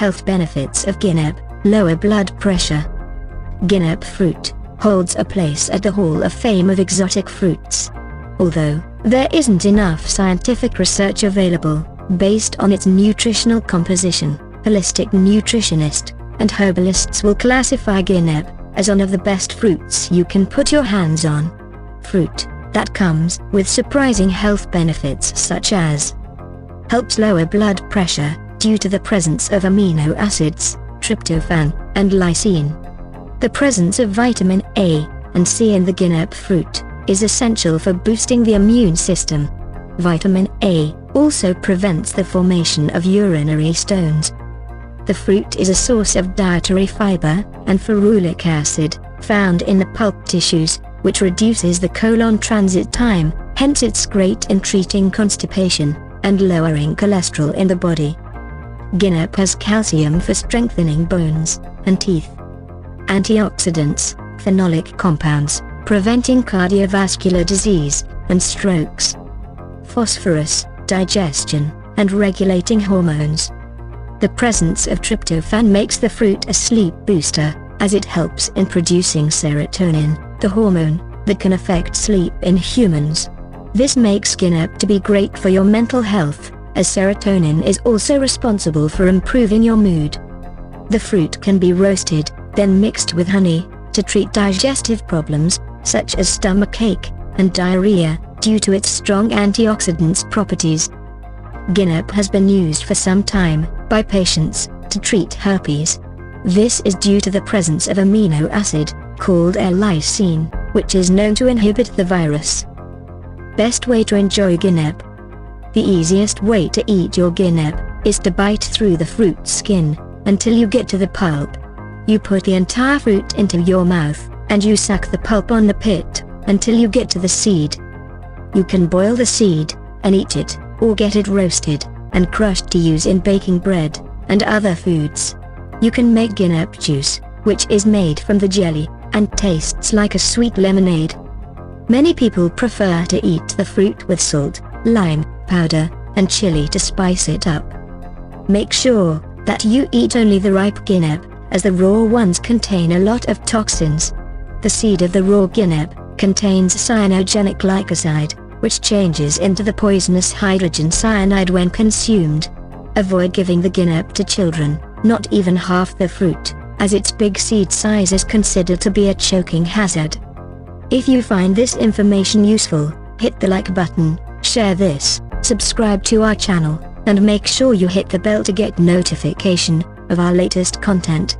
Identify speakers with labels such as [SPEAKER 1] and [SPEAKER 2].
[SPEAKER 1] Health benefits of Guinep: lower blood pressure. Guinep fruit holds a place at the Hall of Fame of exotic fruits. Although there isn't enough scientific research available based on its nutritional composition, holistic nutritionists and herbalists will classify Guinep as one of the best fruits you can put your hands on. Fruit that comes with surprising health benefits such as helps lower blood pressure due to the presence of amino acids, tryptophan, and lysine. The presence of vitamin A and C in the Guinep fruit is essential for boosting the immune system. Vitamin A also prevents the formation of urinary stones. The fruit is a source of dietary fiber and ferulic acid, found in the pulp tissues, which reduces the colon transit time, hence it's great in treating constipation and lowering cholesterol in the body. Guinep has calcium for strengthening bones and teeth. Antioxidants, phenolic compounds, preventing cardiovascular disease and strokes. Phosphorus, digestion, and regulating hormones. The presence of tryptophan makes the fruit a sleep booster, as it helps in producing serotonin, the hormone that can affect sleep in humans. This makes Guinep to be great for your mental health, as serotonin is also responsible for improving your mood. The fruit can be roasted, then mixed with honey, to treat digestive problems, such as stomachache and diarrhea, due to its strong antioxidants properties. Guinep has been used for some time by patients to treat herpes. This is due to the presence of amino acid, called L-lysine, which is known to inhibit the virus. Best way to enjoy Guinep. The easiest way to eat your Guinep is to bite through the fruit skin until you get to the pulp. You put the entire fruit into your mouth, and you suck the pulp on the pit until you get to the seed. You can boil the seed and eat it, or get it roasted and crushed to use in baking bread and other foods. You can make Guinep juice, which is made from the jelly and tastes like a sweet lemonade. Many people prefer to eat the fruit with salt, lime powder, and chili to spice it up. Make sure that you eat only the ripe Guinep, as the raw ones contain a lot of toxins. The seed of the raw Guinep contains cyanogenic glycoside, which changes into the poisonous hydrogen cyanide when consumed. Avoid giving the Guinep to children, not even half the fruit, as its big seed size is considered to be a choking hazard. If you find this information useful, hit the like button, share this, subscribe to our channel, and make sure you hit the bell to get notification of our latest content.